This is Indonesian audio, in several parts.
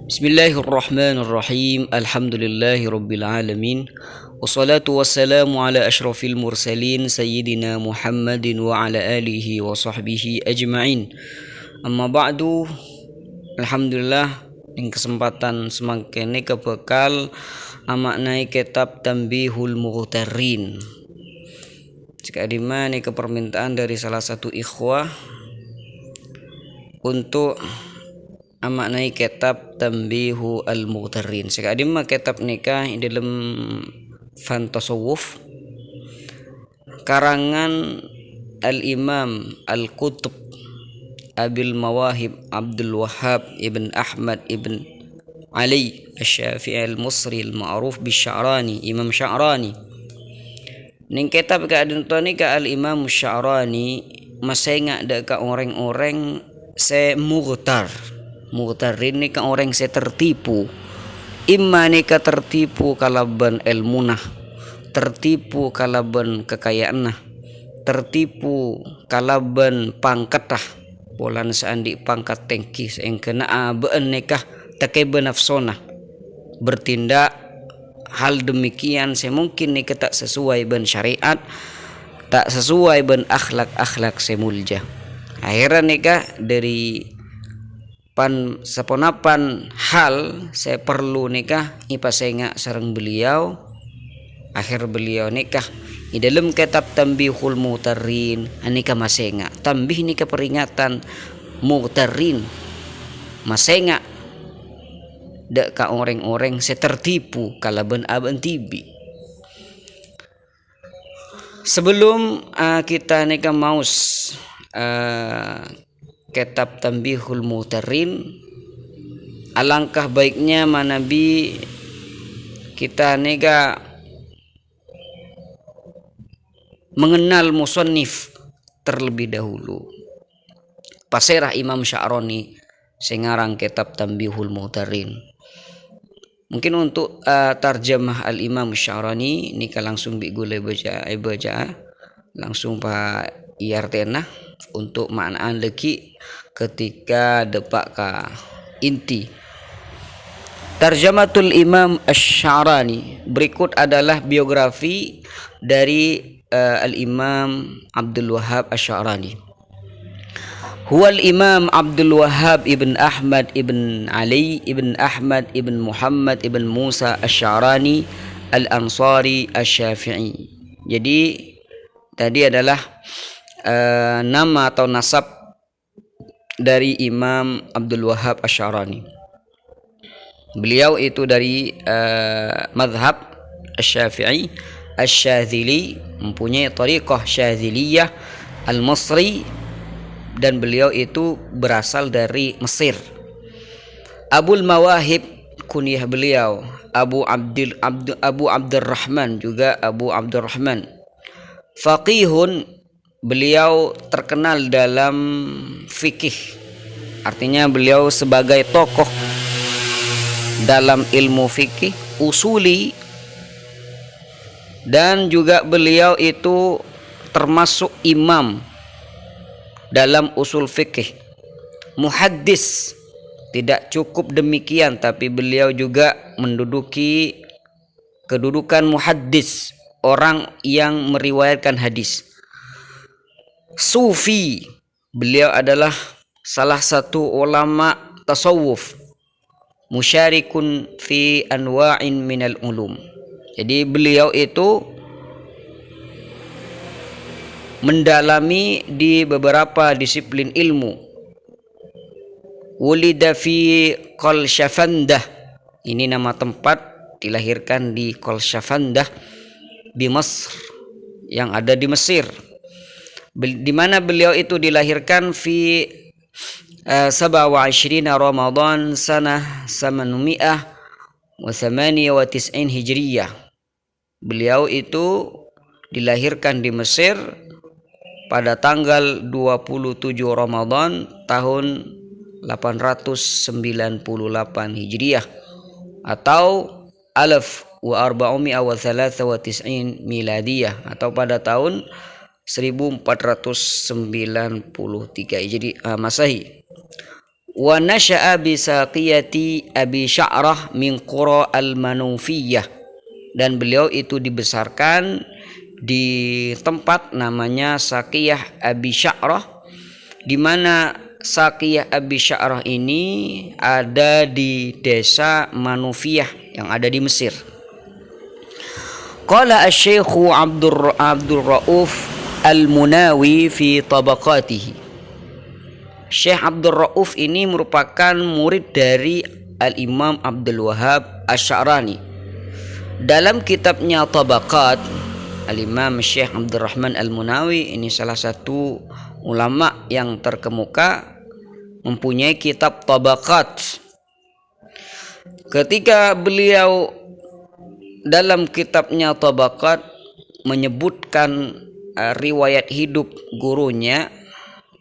Bismillahirrahmanirrahim. Alhamdulillahirabbil alamin. Wassalatu wassalamu ala asyrafil mursalin sayyidina Muhammadin wa ala alihi wa sahbihi ajma'in. Amma ba'du. Alhamdulillah ing kesempatan semangkene kebekal amaknai kitab Tanbihul Mughtarrin. Jika dimana ke permintaan dari salah satu ikhwah untuk amaknai kitab Tanbihu al-Mughtarrin. Sekadang kitab nikah dalam fan tasawuf karangan al-Imam al-Qutb Abil Mawahib Abdul Wahhab ibn Ahmad ibn Ali Asy-Syafi'i al-Misri al-ma'ruf bi-Sya'rani, Imam Sya'rani. Ning kitab keadaan ni ka al-Imam Sya'rani masih ngak ka orang-orang se Mughtarrin ni ka orang se tertipu. Imma ni ka tertipu kalaban ilmunah, tertipu kalaban kekayaanah, tertipu kalaban pangkatah. Polan seandi pangkat tengki yang kena abaan nikah takai benafsona bertindak hal demikian semungkin nikah tak sesuai ben syariat, tak sesuai ben akhlak semulja. Akhirnya nikah dari seponapan hal saya perlu nikah ipasenga sareng beliau. Akhir beliau nikah di dalam kitab Tanbihul Mughtarrin anika masenga tambih nika peringatan Mughtarrin masenga dak ka orang-orang setertipu kalaban aban tibi. Sebelum kita nika maus kitab Tanbihul Mughtarrin, alangkah baiknya manabi kita nega mengenal musannif terlebih dahulu. Paserah Imam Sya'rani sengarang kitab Tanbihul Mughtarrin. Mungkin untuk tarjamah al-Imam Sya'rani nika langsung bigule baca langsung pa iartena untuk maknaan leki ketika depak ka inti. Tarjamatul Imam Asy-Sya'rani. Berikut adalah biografi dari al-Imam Abdul Wahhab Asy-Sya'rani. Huwa al-Imam Abdul Wahhab ibn Ahmad ibn Ali ibn Ahmad ibn Muhammad ibn Musa Asy-Sya'rani al-Ansari Asy-Syafi'i. Jadi tadi adalah nama atau nasab dari Imam Abdul Wahhab Asy-Sya'rani. Beliau itu dari mazhab Asy-Syafi'i Asy-Syadzili, mempunyai tariqah Syadziliyah al-Misri, dan beliau itu berasal dari Mesir. Abul Mawahib kunyah beliau Abu Abdurrahman, juga Abu Abdurrahman. Faqihun, beliau terkenal dalam fikih, artinya beliau sebagai tokoh dalam ilmu fikih usuli, dan juga beliau itu termasuk imam dalam usul fikih. Muhaddis, tidak cukup demikian, tapi beliau juga menduduki kedudukan muhaddis, orang yang meriwayatkan hadis. Sufi, beliau adalah salah satu ulama tasawuf. Musyarikun fi anwa'in minal ulum. Jadi beliau itu mendalami di beberapa disiplin ilmu. Wulida fi Qalshafandah. Ini nama tempat, dilahirkan di Qalshafandah di Mesir, yang ada di Mesir. Di mana beliau itu dilahirkan fi 27 Ramadan sanah 898 Hijriyah. Beliau itu dilahirkan di Mesir pada tanggal 27 Ramadan tahun 898 Hijriyah atau 1493 Miladiyah, atau pada tahun 1493 Hijri Masehi. wa nasya'a bi saqiyati Abi Sya'rah min qura al-Manufiyah, dan beliau itu dibesarkan di tempat namanya Saqiyah Abi Sya'rah, di mana Saqiyah Abi Sya'rah ini ada di desa Manufiyah yang ada di Mesir. Qala asy-Syaikh Abdul Rauf Al-Munawi fi tabaqatihi. Syekh Abdul Rauf ini merupakan murid dari Al-Imam Abdul Wahhab Asy-Sya'rani. Dalam kitabnya Tabaqat, Al-Imam Syekh Abdurrahman Al-Munawi ini salah satu ulama yang terkemuka, mempunyai kitab Tabaqat. Ketika beliau dalam kitabnya Tabaqat menyebutkan riwayat hidup gurunya,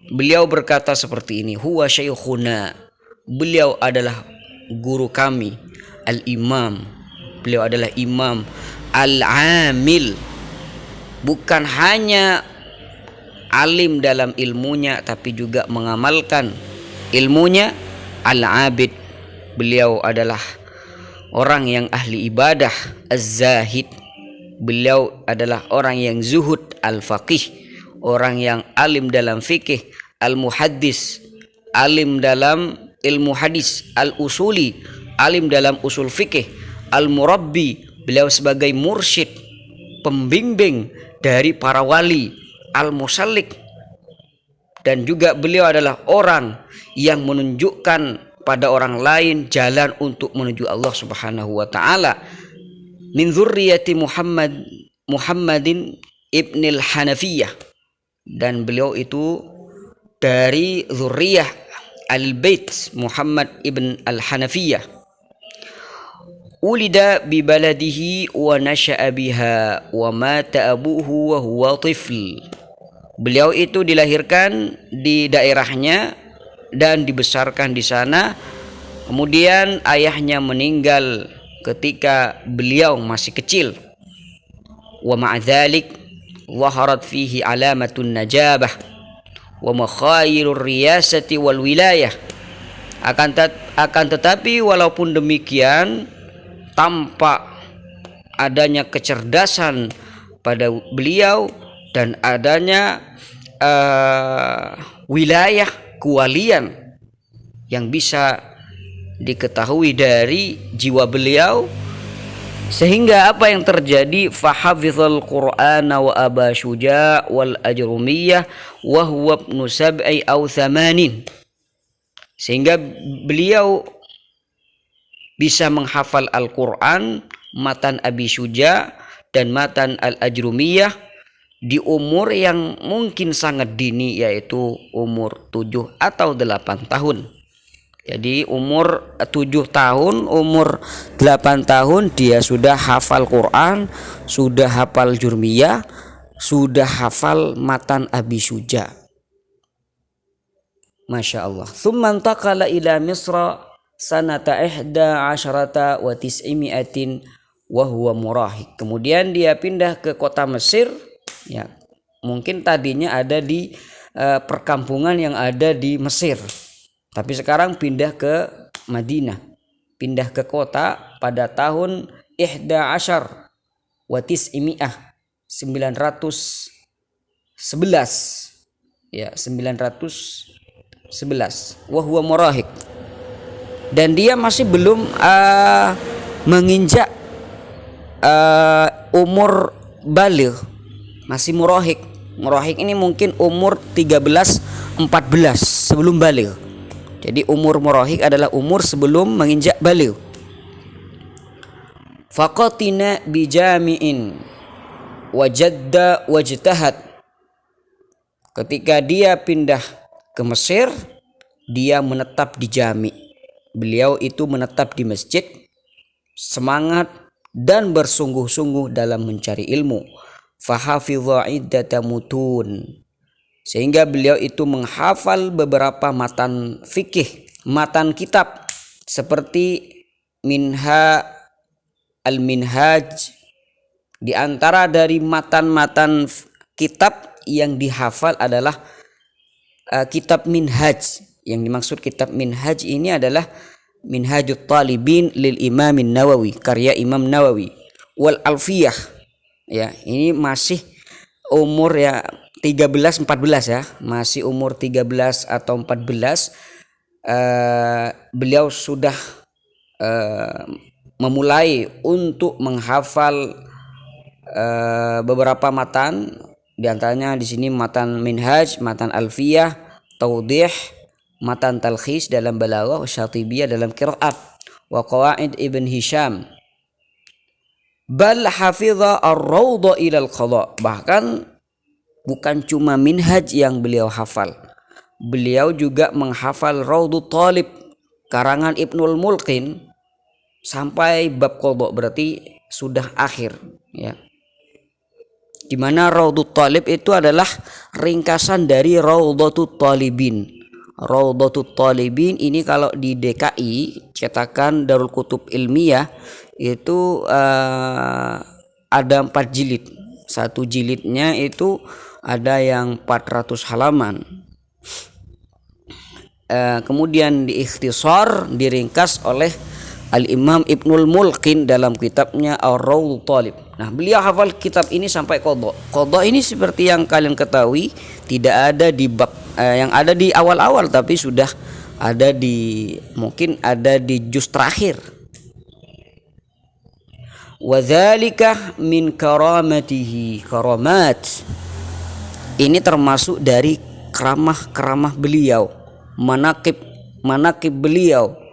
beliau berkata seperti ini, huwa syaikhuna, beliau adalah guru kami, al-imam, beliau adalah imam, al-amil, bukan hanya alim dalam ilmunya tapi juga mengamalkan ilmunya, al-abid, beliau adalah orang yang ahli ibadah, az-zahid, beliau adalah orang yang zuhud, al-faqih, orang yang alim dalam fikih, al-muhaddis, alim dalam ilmu hadis, al-usuli, alim dalam usul fikih, al-murabbi, beliau sebagai mursyid, pembimbing dari para wali, al-musallik, dan juga beliau adalah orang yang menunjukkan pada orang lain jalan untuk menuju Allah Subhanahu wa taala. Min dzurriyyati Muhammadin ibnil Hanafiyah, dan beliau itu dari zuriyah al-bait Muhammad ibn al-Hanafiyah. Ulida bi baladihi wa nasha'a biha wa mata abuhu wa huwa tifl. Beliau itu dilahirkan di daerahnya dan dibesarkan di sana. Kemudian ayahnya meninggal ketika beliau masih kecil. Wa ma'adzalik zaharat fihi alamatun najabah wa makhayilur riyasati wal wilayah. Akan tetapi walaupun demikian, tampak adanya kecerdasan pada beliau dan adanya wilayah kewalian yang bisa diketahui dari jiwa beliau, sehingga apa yang terjadi, fahafizal Qur'ana wa Aba Syuja wal Ajrumiyah wa huwa ibnu sab'i aw thamanin, sehingga beliau bisa menghafal Al-Quran, matan Abi Syuja dan matan Al-Ajrumiyah di umur yang mungkin sangat dini, yaitu umur 7 atau 8 tahun. Jadi umur 7 tahun, umur 8 tahun dia sudah hafal Quran, sudah hafal Jurmiyah, sudah hafal matan Abi Syuja. Masya Allah. Thumma intaqala ila Misra sanata 11 wa 900 wa huwa murahik. Kemudian dia pindah ke kota Mesir, ya. Mungkin tadinya ada di perkampungan yang ada di Mesir, tapi sekarang pindah ke Madinah, pindah ke kota pada tahun 11 wa 911, ya, 911 wa huwa murahik, dan dia masih belum menginjak umur baligh, masih murahik. Murahik ini mungkin umur 13-14 sebelum baligh. Jadi umur murahik adalah umur sebelum menginjak baligh. Faqatina bijami'in wajadda wajtahad. Ketika dia pindah ke Mesir, dia menetap di jami. Beliau itu menetap di masjid, semangat dan bersungguh-sungguh dalam mencari ilmu. Fahafidha iddata mutun, sehingga beliau itu menghafal beberapa matan fikih, matan kitab seperti al-Minhaj. Di antara dari matan-matan kitab yang dihafal adalah kitab Minhaj Yang dimaksud kitab Minhaj ini adalah Minhajut Talibin lil Imam Nawawi, karya Imam Nawawi. Wal Alfiyah, ya, ini masih umur ya 13-14 ya, masih umur 13 atau 14. Beliau sudah memulai untuk menghafal beberapa matan, diantaranya di sini matan Minhaj, matan Alfiyah, Taudih, matan Talkhis dalam Balaghah, Syatibiyah dalam Qiraat, wa Qawaid Ibn Hisham. Bal hafidha ar-rawda ila al-qadha. Bahkan bukan cuma Minhaj yang beliau hafal, beliau juga menghafal Raudut Talib karangan Ibnul Mulqin sampai bab qadha, berarti sudah akhir ya. Di mana Raudut Talib itu adalah ringkasan dari Raudatut Talibin. Raudatut Talibin ini kalau di DKI cetakan Darul Kutub Ilmiah itu ada 4 jilid. Satu jilidnya itu ada yang 400 halaman. Kemudian diikhtisar, diringkas oleh Al-Imam Ibnul Mulqin dalam kitabnya Ar-Raudut Talib. Nah, beliau hafal kitab ini sampai qadha. Qadha ini seperti yang kalian ketahui tidak ada di bab yang ada di awal-awal, tapi sudah ada mungkin ada di juz terakhir. Wa dzalika min karamatihi, karamat. Ini termasuk dari keramah beliau, manaqib beliau.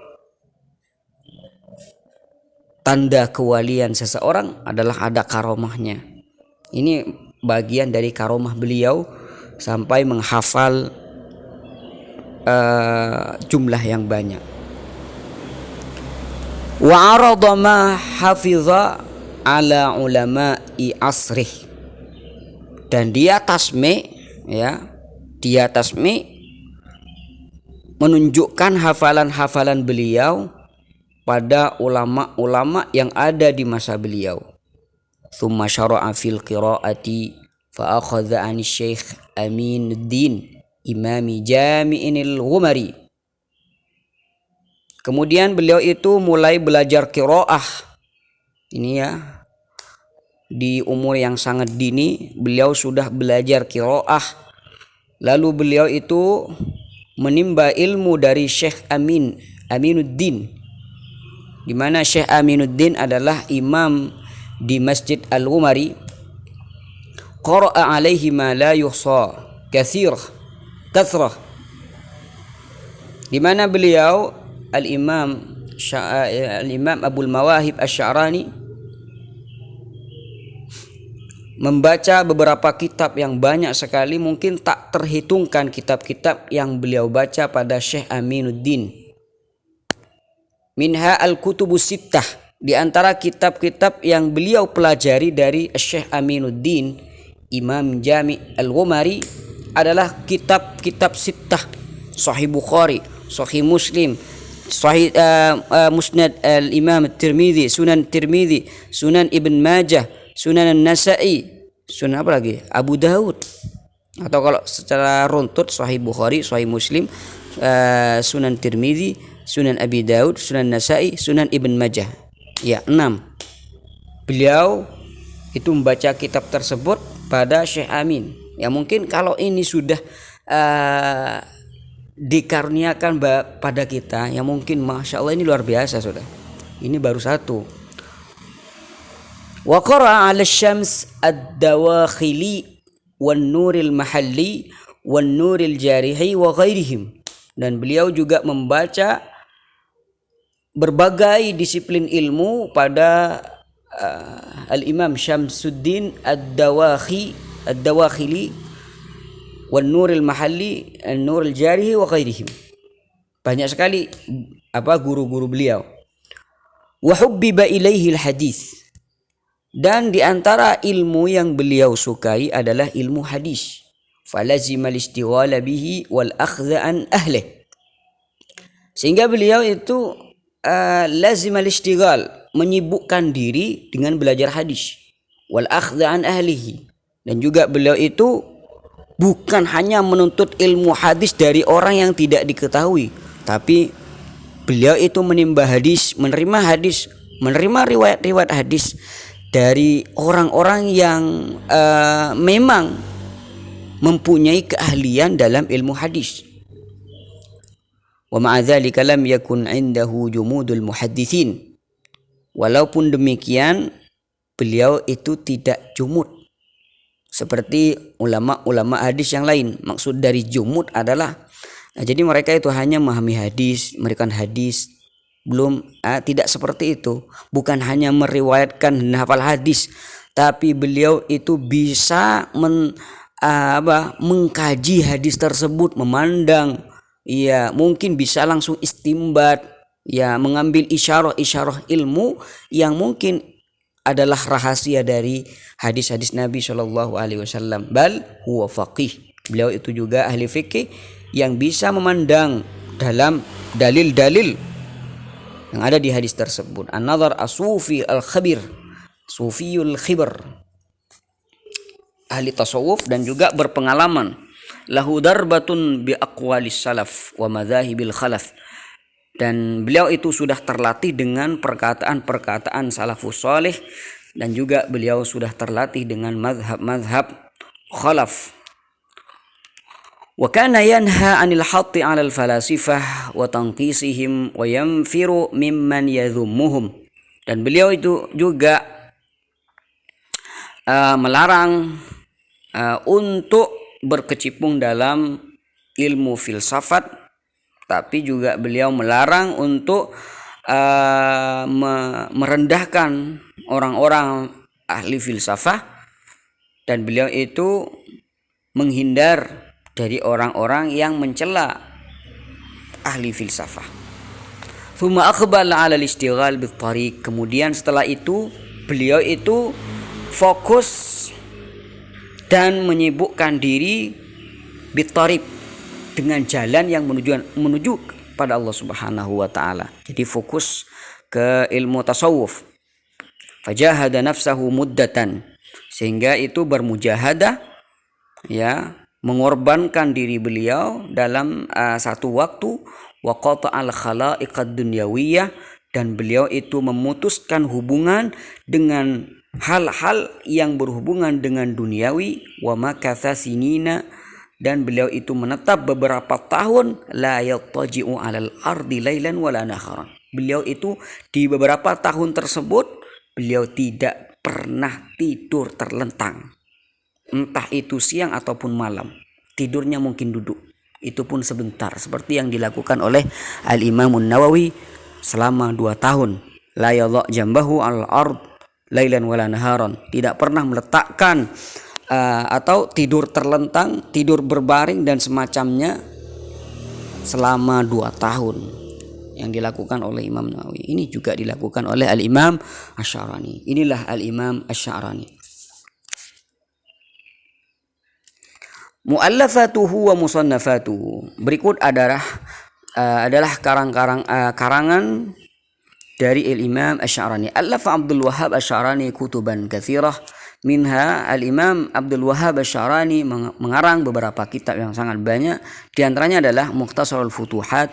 Tanda kewalian seseorang adalah ada karomahnya. Ini bagian dari karomah beliau sampai menghafal jumlah yang banyak. Wa arada ma hafiza ala ulama'i asrih. Dan dia tasmi menunjukkan hafalan-hafalan beliau pada ulama-ulama yang ada di masa beliau. Tsumma syara'a fil qiraati fa akhadha 'ani Syekh Aminuddin Imami Jami'inil Ghumari. Kemudian beliau itu mulai belajar qiraah. Ini ya, di umur yang sangat dini beliau sudah belajar qiraah. Lalu beliau itu menimba ilmu dari Syekh Aminuddin, di mana Syekh Aminuddin adalah imam di Masjid Al-Ghumari. Qara'a alaihi ma la yuhsa kathrah, di mana beliau Al-Imam Abul Mawahib Asy-Sya'rani membaca beberapa kitab yang banyak sekali, mungkin tak terhitungkan kitab-kitab yang beliau baca pada Syekh Aminuddin. Minha al-kutubus sittah, di antara kitab-kitab yang beliau pelajari dari Syekh Aminuddin Imam Jami' Al-Ghumari adalah kitab-kitab sittah: Sahih Bukhari, Sahih Muslim, Sahih Musnad Al-Imam Tirmidzi, Sunan Tirmidzi, Sunan Ibn Majah, Sunan An-Nasa'i, Sunan apa lagi? Abu Daud. Atau kalau secara runtut Sahih Bukhari, Sahih Muslim, Sunan Tirmidzi, Sunan Abi Daud, Sunan Nasa'i, Sunan Ibn Majah. Ya, 6. Beliau itu membaca kitab tersebut pada Syekh Amin. Ya, mungkin kalau ini sudah dikaruniakan pada kita, ya mungkin Masya Allah ini luar biasa sudah. Ini baru satu. Wa qara'a 'ala Syams ad-Dawakhili wan Nuril Mahalli wan Nuril Jarihi wa ghairihim. Dan beliau juga membaca berbagai disiplin ilmu pada Al-Imam Syamsuddin ad-Dawakhili wan Nuril Mahalli, an-Nuril Jarihi wa ghairihim. Banyak sekali guru-guru beliau. Wa hubbiba ilaihi al-hadis. Dan di antara ilmu yang beliau sukai adalah ilmu hadis. Falazima al-istighala bihi wal akhdha an ahlihi. Sehingga beliau itu lazim al-istighal, menyibukkan diri dengan belajar hadis, wal akhdha an ahlihi, dan juga beliau itu bukan hanya menuntut ilmu hadis dari orang yang tidak diketahui, tapi beliau itu menimba hadis, menerima riwayat-riwayat hadis dari orang-orang yang memang mempunyai keahlian dalam ilmu hadis. Wa ma'a dzalika lam yakun 'indahu jumudul muhadditsin. Walaupun demikian, beliau itu tidak jumud seperti ulama-ulama hadis yang lain. Maksud dari jumud adalah jadi mereka itu hanya memahami hadis, memberikan hadis, belum tidak seperti itu. Bukan hanya meriwayatkan dan hafal hadis, tapi beliau itu bisa mengkaji hadis tersebut, memandang, ya mungkin bisa langsung istimbat, ya mengambil isyarah-isyarah ilmu yang mungkin adalah rahasia dari hadis-hadis Nabi Shallallahu Alaihi Wasallam. Bal huwa faqih. Beliau itu juga ahli fikih yang bisa memandang dalam dalil-dalil yang ada di hadis tersebut. An-nadhar as-sufi al-khabir, sufiyul khibr, ahli tasawuf dan juga berpengalaman. Lahu darbatun bi aqwalis salaf wa madzahibil khalaf. Dan beliau itu sudah terlatih dengan perkataan-perkataan salafus saleh, dan juga beliau sudah terlatih dengan mazhab-mazhab khalaf. Wa kana yanha 'anil hatti 'alal falasifah wa tanqisihim wa yanfiru mimman yadhummuhum. Dan beliau itu juga melarang untuk berkecimpung dalam ilmu filsafat, tapi juga beliau melarang untuk merendahkan orang-orang ahli filsafah, dan beliau itu menghindar dari orang-orang yang mencela ahli filsafah. Thumma aqbala 'ala al-ishtighal bit-tariq. Kemudian setelah itu beliau itu fokus dan menyibukkan diri bit-tariq, dengan jalan yang menuju pada Allah Subhanahu wa taala. Jadi fokus ke ilmu tasawuf. Fajahada nafsahu muddatan, sehingga itu bermujahadah, ya, mengorbankan diri beliau dalam satu waktu. Wa qata'al khalaiqad dunyawiyah, dan beliau itu memutuskan hubungan dengan hal-hal yang berhubungan dengan duniawi. Wa makatha sinina, dan beliau itu menetap beberapa tahun, la yattaji'u 'alal ardi lailan wala naharan. Beliau itu di beberapa tahun tersebut beliau tidak pernah tidur terlentang, entah itu siang ataupun malam. Tidurnya mungkin duduk, itu pun sebentar, seperti yang dilakukan oleh Al-Imam An-Nawawi selama 2 tahun. La yadha' jambahu 'alal ard lailan wala naharan. Tidak pernah meletakkan atau tidur terlentang, tidur berbaring dan semacamnya selama 2 tahun yang dilakukan oleh Imam Nawawi. Ini juga dilakukan oleh Al-Imam Asy-Sya'rani. Inilah Al-Imam Asy-Sya'rani. Mu'allafatuhu wa musannafatuhu. Berikut adalah karangan dari Al-Imam Asy-Sya'rani. Allafa Abdul Wahhab Asy-Sya'rani kutuban katsirah. Minha, Al-Imam Abdul Wahhab Asy-Sya'rani mengarang beberapa kitab yang sangat banyak. Di antaranya adalah Mukhtasarul Futuhat,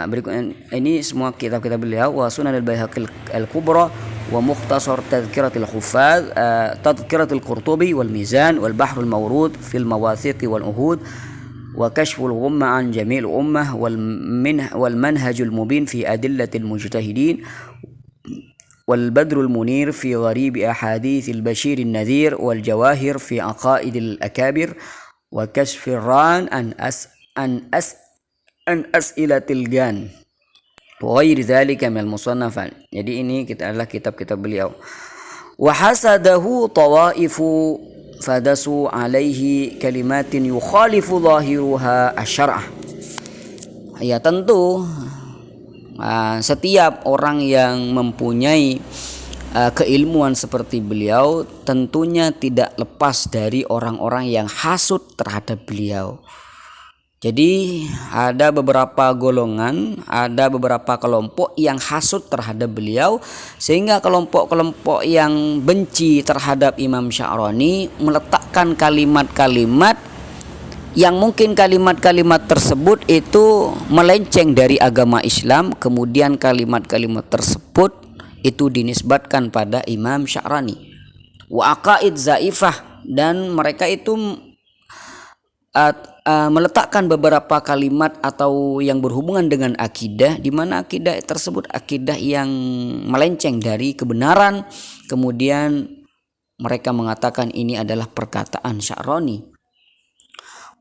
berikut ini semua kitab-kitab beliau, wa Sunan al-Baihaqi al-Kubra, wa Mukhtasar Tadhkiratul Huffaz, Tadhkiratul Qurtubi wal Mizan wal Bahrul Mawrud fil Mawathiq wal Uhud, wa Kashful Ghumma an Jamil Ummah wal Manhajul Mubin fi Adillatil Mujtahidin, والبدر المنير في غريب أحاديث البشير النذير والجواهر في عقائد الأكابر وكشف الران عن أسئلة الجان وغير ذلك من المصنفات. Jadi ini adalah kitab-kitab beliau. وحسده طوائف فدسوا عليه كلمات يخالف ظاهرها الشرع. Ya tentu setiap orang yang mempunyai keilmuan seperti beliau tentunya tidak lepas dari orang-orang yang hasud terhadap beliau. Jadi ada beberapa golongan, ada beberapa kelompok yang hasud terhadap beliau, sehingga kelompok-kelompok yang benci terhadap Imam Sya'rani meletakkan kalimat-kalimat yang mungkin kalimat-kalimat tersebut itu melenceng dari agama Islam, kemudian kalimat-kalimat tersebut itu dinisbatkan pada Imam Sya'rani. Wa aqaid zaifah, dan mereka itu meletakkan beberapa kalimat atau yang berhubungan dengan akidah, di mana akidah tersebut akidah yang melenceng dari kebenaran, kemudian mereka mengatakan ini adalah perkataan Sya'rani.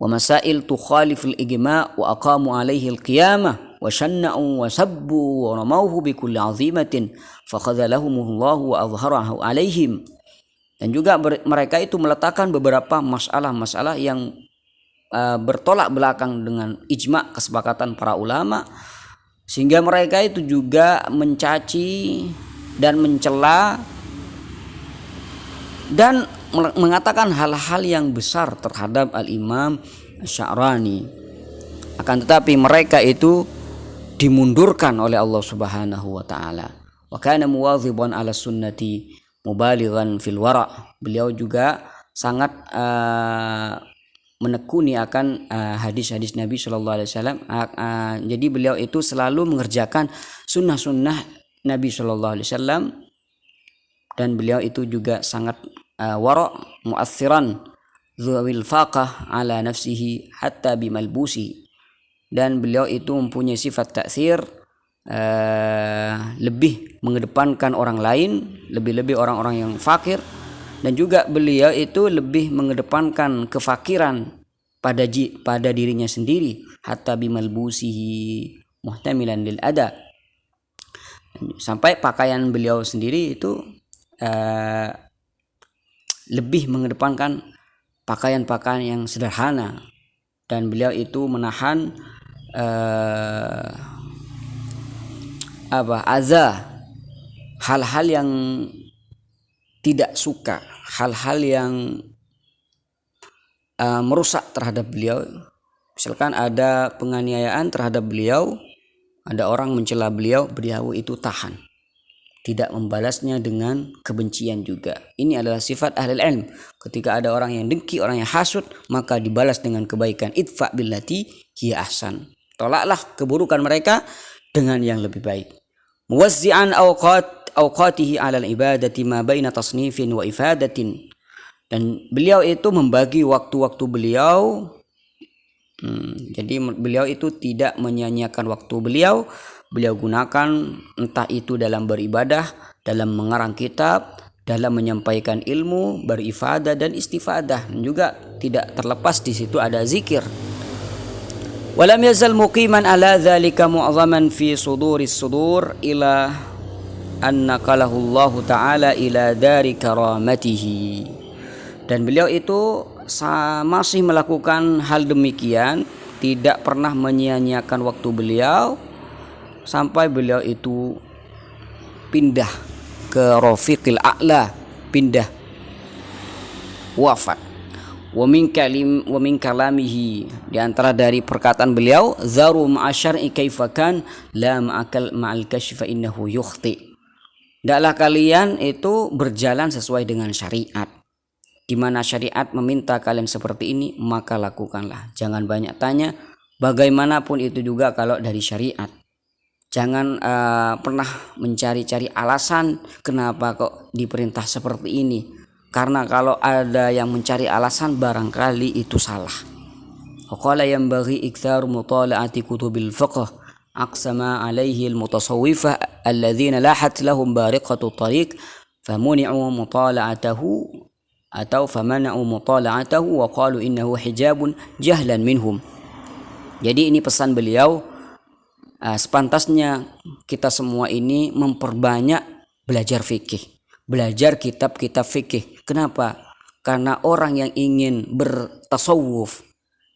Wa masail tukhaliful ijma' wa aqamu alaihi al-qiyamah wa syanna'u wa sabbu wa ramauhu bi kulli 'azimatin fakhadhalahumullahu wa azharahu alaihim. Dan juga mereka itu meletakkan beberapa masalah-masalah yang bertolak belakang dengan ijma' kesepakatan para ulama, sehingga mereka itu juga mencaci dan mencela dan mengatakan hal-hal yang besar terhadap al-Imam Sya'rani. Akan tetapi mereka itu dimundurkan oleh Allah Subhanahu wa taala. Wa kana muwadhiban 'ala sunnati mubalighan fil wara'. Beliau juga sangat menekuni akan hadis-hadis Nabi Shallallahu Alaihi Wasallam. Jadi beliau itu selalu mengerjakan sunnah-sunnah Nabi Shallallahu Alaihi Wasallam, dan beliau itu juga sangat wara' mu'assiran dzawil faqah ala nafsihi hatta bimalbusi, dan beliau itu mempunyai sifat taksir, lebih mengedepankan orang lain, lebih-lebih orang-orang yang fakir, dan juga beliau itu lebih mengedepankan kefakiran pada dirinya sendiri, hatta bimalbusihi muhtamilan lil ada, sampai pakaian beliau sendiri itu lebih mengedepankan pakaian-pakaian yang sederhana, dan beliau itu menahan azza, hal-hal yang tidak suka, hal-hal yang merusak terhadap beliau. Misalkan ada penganiayaan terhadap beliau, ada orang mencela beliau, beliau itu tahan, tidak membalasnya dengan kebencian juga. Ini adalah sifat ahli ilm. Ketika ada orang yang dengki, orang yang hasud, maka dibalas dengan kebaikan. Idfa billati hiya ahsan. Tolaklah keburukan mereka dengan yang lebih baik. Muwazzi'an awqatihi 'alal ibadati ma baina tasnifin wa ifadatin. Dan beliau itu membagi waktu-waktu beliau. Jadi beliau itu tidak menyia-nyiakan waktu beliau. Beliau gunakan entah itu dalam beribadah, dalam mengarang kitab, dalam menyampaikan ilmu, berifadah dan istifadah. Dan juga tidak terlepas di situ ada zikir. Walam yazal muqiman ala dzalika mu'azzaman fi suduris sudur ila an naqalahu Allah taala ila dari karamatihi. Dan beliau itu masih melakukan hal demikian, tidak pernah menyia-nyiakan waktu beliau, sampai beliau itu pindah ke Rafiqil A'la, pindah wafat. Wa min kalamihi, di antara dari perkataan beliau, zaru ma'asyar'i kaifakan la ma'akal ma'al kashfa innahu yukhti. Hendaklah kalian itu berjalan sesuai dengan syariat. Di mana syariat meminta kalian seperti ini, maka lakukanlah. Jangan banyak tanya, bagaimanapun itu juga kalau dari syariat. Jangan pernah mencari-cari alasan kenapa kok diperintah seperti ini. Karena kalau ada yang mencari alasan, barangkali itu salah. Qala yanbaghi iktsaru mutala'ati kutubil fiqh aqsama alaihi al-mutasawwifah alladhina lahat lahum bariqatu tariq famuni'u mutala'atahu atau famana'u mutala'atahu wa qalu innahu hijabun jahlan minhum. Jadi ini pesan beliau, sepantasnya kita semua ini memperbanyak belajar fikih, belajar kitab-kitab fikih. Kenapa? Karena orang yang ingin bertasawuf,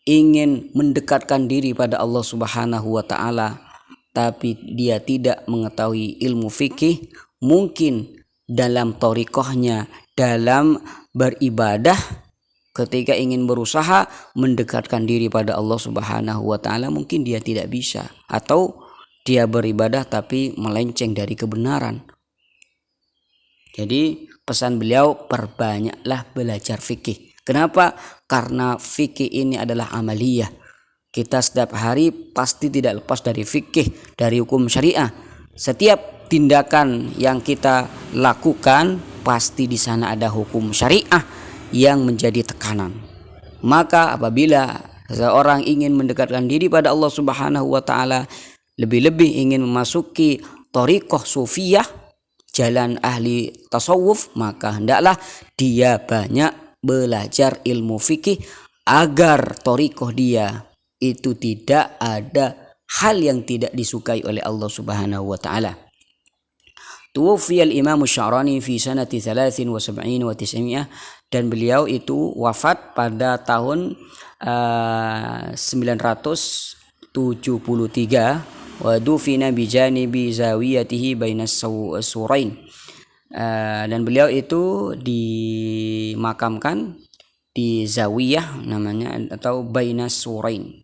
ingin mendekatkan diri pada Allah Subhanahu wa taala, tapi dia tidak mengetahui ilmu fikih, mungkin dalam thariqahnya, dalam beribadah, ketika ingin berusaha mendekatkan diri pada Allah Subhanahu wa taala, mungkin dia tidak bisa, atau dia beribadah tapi melenceng dari kebenaran. Jadi pesan beliau, perbanyaklah belajar fikih. Kenapa? karena fikih ini adalah amaliyah. Kita setiap hari pasti tidak lepas dari fikih, dari hukum syariah. Setiap tindakan yang kita lakukan pasti di sana ada hukum syariah yang menjadi tekanan. Maka apabila seseorang ingin mendekatkan diri pada Allah Subhanahu wa taala, lebih-lebih ingin memasuki thariqah sufiyah, jalan ahli tasawuf, maka hendaklah dia banyak belajar ilmu fikih agar thariqah dia itu tidak ada hal yang tidak disukai oleh Allah Subhanahu wa taala. Tuwafiyal Imam Sya'rani fi sanati 73 wa 900, dan beliau itu wafat pada tahun 973 wa dufina bi janibi zawiyatihi bainas surain. Dan beliau itu dimakamkan di zawiyah namanya, atau bainas surain,